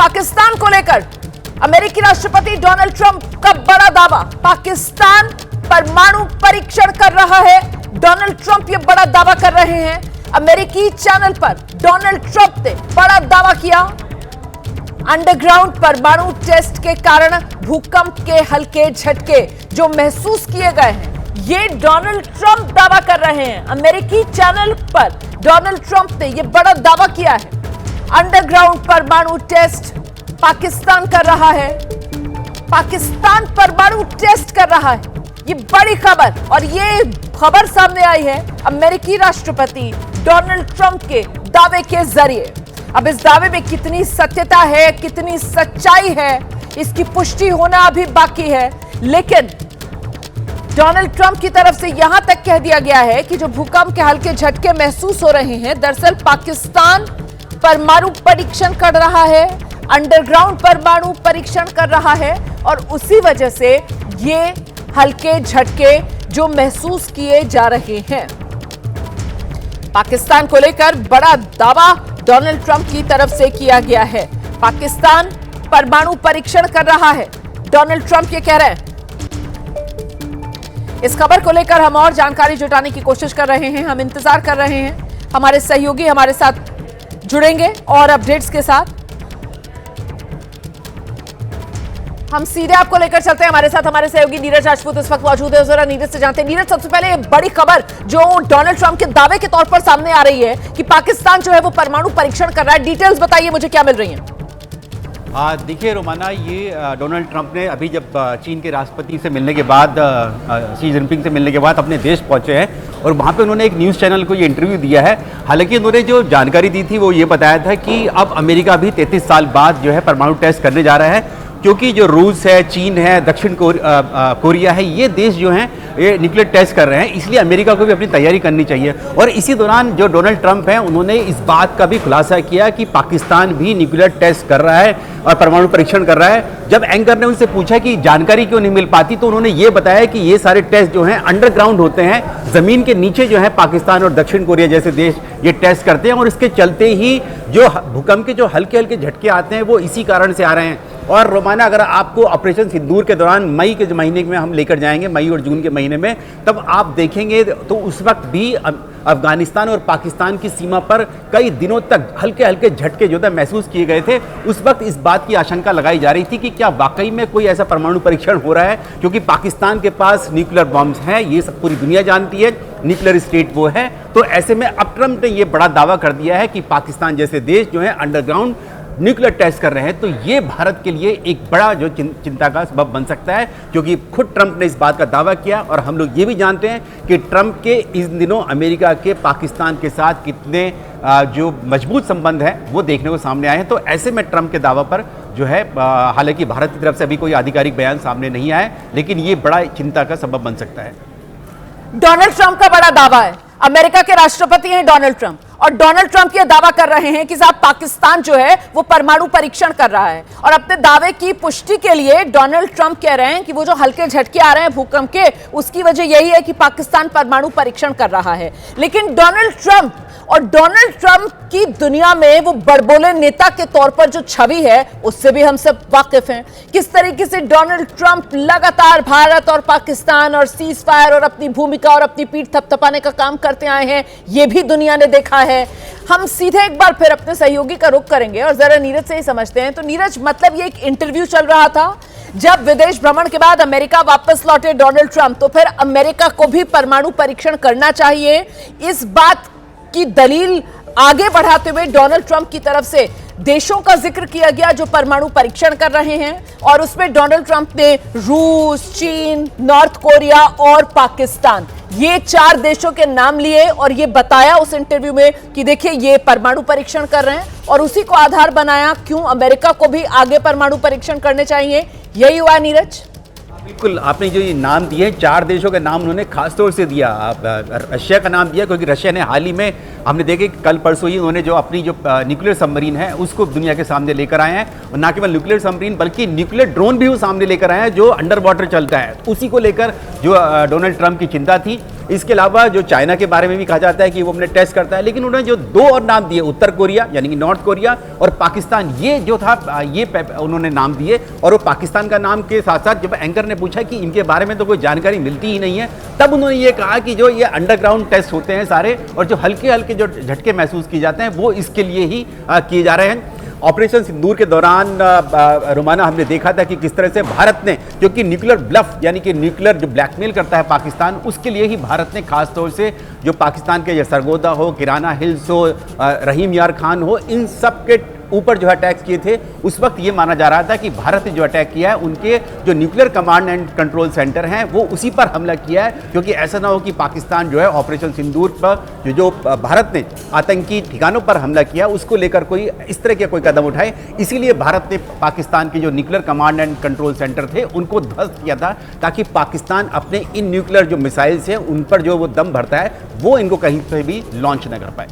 पाकिस्तान को लेकर अमेरिकी राष्ट्रपति डोनाल्ड ट्रंप का बड़ा दावा। पाकिस्तान परमाणु परीक्षण कर रहा है। डोनाल्ड ट्रंप ये बड़ा दावा कर रहे हैं। अमेरिकी चैनल पर डोनाल्ड ट्रंप ने बड़ा दावा किया। अंडरग्राउंड परमाणु टेस्ट के कारण भूकंप के हल्के झटके जो महसूस किए गए हैं, ये डोनाल्ड ट्रंप दावा कर रहे हैं। अमेरिकी चैनल पर डोनाल्ड ट्रंप ने यह बड़ा दावा किया है। अंडरग्राउंड परमाणु टेस्ट पाकिस्तान कर रहा है। पाकिस्तान परमाणु टेस्ट कर रहा है, ये बड़ी खबर। और ये खबर सामने आई है अमेरिकी राष्ट्रपति डोनाल्ड ट्रंप के दावे के जरिए। अब इस दावे में कितनी सत्यता है, कितनी सच्चाई है, इसकी पुष्टि होना अभी बाकी है। लेकिन डोनाल्ड ट्रंप की तरफ से यहां तक कह दिया गया है कि जो भूकंप के हल्के झटके महसूस हो रहे हैं, दरअसल पाकिस्तान परमाणु परीक्षण कर रहा है, अंडरग्राउंड परमाणु परीक्षण कर रहा है, और उसी वजह से ये हल्के झटके जो महसूस किए जा रहे हैं। पाकिस्तान को लेकर बड़ा दावा डोनाल्ड ट्रंप की तरफ से किया गया है। पाकिस्तान परमाणु परीक्षण कर रहा है, डोनाल्ड ट्रंप ये कह रहे हैं। इस खबर को लेकर हम और जानकारी जुटाने की कोशिश कर रहे हैं। हम इंतजार कर रहे हैं, हमारे सहयोगी हमारे साथ जुड़ेंगे और अपडेट्स के साथ। हम सीधे आपको लेकर चलते हैं। हमारे साथ हमारे सहयोगी नीरज राजपूत इस वक्त मौजूद है। जरा नीरज से जानते हैं। नीरज, सबसे पहले बड़ी खबर जो डोनाल्ड ट्रंप के दावे के तौर पर सामने आ रही है कि पाकिस्तान जो है वो परमाणु परीक्षण कर रहा है, डिटेल्स बताइए मुझे, क्या मिल रही है? देखिए रोमाना, ये डोनाल्ड ट्रंप ने अभी जब चीन के राष्ट्रपति से मिलने के बाद, शी जिनपिंग से मिलने के बाद अपने देश पहुंचे हैं और वहाँ पे उन्होंने एक न्यूज़ चैनल को ये इंटरव्यू दिया है। हालांकि उन्होंने जो जानकारी दी थी वो ये बताया था कि अब अमेरिका भी 33 साल बाद जो है परमाणु टेस्ट करने जा रहा है, क्योंकि जो रूस है, चीन है, दक्षिण कोरिया है, ये देश जो हैं ये न्यूक्लियर टेस्ट कर रहे हैं, इसलिए अमेरिका को भी अपनी तैयारी करनी चाहिए। और इसी दौरान जो डोनाल्ड ट्रंप हैं उन्होंने इस बात का भी खुलासा किया कि पाकिस्तान भी न्यूक्लियर टेस्ट कर रहा है और परमाणु परीक्षण कर रहा है। जब एंकर ने उनसे पूछा कि जानकारी क्यों नहीं मिल पाती, तो उन्होंने ये बताया कि ये सारे टेस्ट जो हैं अंडरग्राउंड होते हैं, ज़मीन के नीचे जो है पाकिस्तान और दक्षिण कोरिया जैसे देश ये टेस्ट करते हैं, और इसके चलते ही जो भूकंप के जो हल्के हल्के झटके आते हैं वो इसी कारण से आ रहे हैं। और रोमाना, अगर आपको ऑपरेशन सिंदूर के दौरान मई के महीने में हम लेकर जाएंगे, मई और जून के महीने में, तब आप देखेंगे तो उस वक्त भी अफगानिस्तान और पाकिस्तान की सीमा पर कई दिनों तक हल्के हल्के झटके जो थे महसूस किए गए थे। उस वक्त इस बात की आशंका लगाई जा रही थी कि क्या वाकई में कोई ऐसा परमाणु परीक्षण हो रहा है, क्योंकि पाकिस्तान के पास न्यूक्लियर बॉम्ब्स हैं, ये सब पूरी दुनिया जानती है, न्यूक्लियर स्टेट वो है। तो ऐसे में अब ट्रंप ने ये बड़ा दावा कर दिया है कि पाकिस्तान जैसे देश जो है अंडरग्राउंड न्यूक्लियर टेस्ट कर रहे हैं, तो ये भारत के लिए एक बड़ा जो चिंता का सबब बन सकता है, क्योंकि खुद ट्रंप ने इस बात का दावा किया। और हम लोग ये भी जानते हैं कि ट्रंप के इन दिनों अमेरिका के पाकिस्तान के साथ कितने जो मजबूत संबंध हैं वो देखने को सामने आए हैं। तो ऐसे में ट्रंप के दावा पर जो है, हालांकि भारत की तरफ से अभी कोई आधिकारिक बयान सामने नहीं आया, लेकिन ये बड़ा चिंता का सबब बन सकता है। डोनाल्ड ट्रंप का बड़ा दावा है। अमेरिका के राष्ट्रपति हैं डोनाल्ड ट्रंप, और डोनाल्ड ट्रंप ये दावा कर रहे हैं कि साहब पाकिस्तान जो है वो परमाणु परीक्षण कर रहा है। और अपने दावे की पुष्टि के लिए डोनाल्ड ट्रंप कह रहे हैं कि वो जो हल्के झटके आ रहे हैं भूकंप के, उसकी वजह यही है कि पाकिस्तान परमाणु परीक्षण कर रहा है। लेकिन डोनाल्ड ट्रंप की दुनिया में वो बड़बोले नेता के तौर पर जो छवि है उससे भी हम सब वाकिफ हैं। किस तरीके से डोनाल्ड ट्रंप लगातार भारत और पाकिस्तान और सीज फायर और अपनी भूमिका और अपनी पीठ थपथपाने का काम करते आए हैं, ये भी दुनिया ने देखा है। हम सीधे एक बार फिर अपने सहयोगी का रुख करेंगे और जरा नीरज से ही समझते हैं। तो नीरज, मतलब ये एक इंटरव्यू चल रहा था, जब विदेश भ्रमण के बाद अमेरिका वापस लौटे डोनाल्ड ट्रंप, तो फिर अमेरिका को भी परमाणु परीक्षण करना चाहिए, इस बात की दलील आगे बढ़ाते हुए डोनाल्ड ट्रंप की तरफ से देशों का जिक्र किया गया जो परमाणु परीक्षण कर रहे हैं। और उसमें डोनाल्ड ट्रंप ने रूस, चीन, नॉर्थ कोरिया और पाकिस्तान, ये 4 देशों के नाम लिए और ये बताया उस इंटरव्यू में कि देखिए ये परमाणु परीक्षण कर रहे हैं, और उसी को आधार बनाया क्यों अमेरिका को भी आगे परमाणु परीक्षण करने चाहिए। यही हुआ नीरज? बिल्कुल, आपने जो ये नाम दिए, 4 देशों का नाम उन्होंने खासतौर से दिया। रशिया का नाम दिया क्योंकि रशिया ने हाल ही में, हमने देखे कल परसों ही उन्होंने जो अपनी जो न्यूक्लियर सबमरीन है उसको दुनिया के सामने लेकर आए हैं। और ना केवल न्यूक्लियर सबमरीन बल्कि न्यूक्लियर ड्रोन भी वो सामने लेकर आए हैं जो अंडर वाटर चलता है। उसी को लेकर जो डोनाल्ड ट्रंप की चिंता थी, इसके अलावा जो चाइना के बारे में भी कहा जाता है कि वो अपने टेस्ट करता है, लेकिन उन्होंने जो 2 और नाम दिए, उत्तर कोरिया यानी कि नॉर्थ कोरिया और पाकिस्तान, ये जो था ये उन्होंने नाम दिए। और वो पाकिस्तान का नाम के साथ साथ जब एंकर ने पूछा कि इनके बारे में तो कोई जानकारी मिलती ही नहीं है, तब उन्होंने ये कहा कि जो ये अंडरग्राउंड टेस्ट होते हैं सारे और जो हल्के हल्के जो झटके महसूस किए जाते हैं वो इसके लिए ही किए जा रहे हैं। ऑपरेशन सिंदूर के दौरान रोमाना हमने देखा था कि किस तरह से भारत ने, जो कि न्यूक्लियर ब्लफ यानी कि न्यूक्लियर जो ब्लैकमेल करता है पाकिस्तान, उसके लिए ही भारत ने खास तौर से जो पाकिस्तान के सरगोदा हो, किराना हिल्स हो, रहीम यार खान हो, इन सब के ऊपर जो अटैक्स किए थे। उस वक्त ये माना जा रहा था कि भारत ने जो अटैक किया है उनके जो nuclear command and control centre हैं वो उसी पर हमला किया है, क्योंकि ऐसा ना हो कि पाकिस्तान जो है ऑपरेशन सिंदूर पर जो भारत ने आतंकी ठिकानों पर हमला किया उसको लेकर कोई इस तरह के कोई कदम उठाए। इसीलिए भारत ने पाकिस्तान के जो nuclear command and control centre थे उनको ध्वस्त किया था, ताकि पाकिस्तान अपने इन न्यूक्लियर जो मिसाइल्स हैं उन पर जो वो दम भरता है वो इनको कहीं से भी लॉन्च न कर पाए।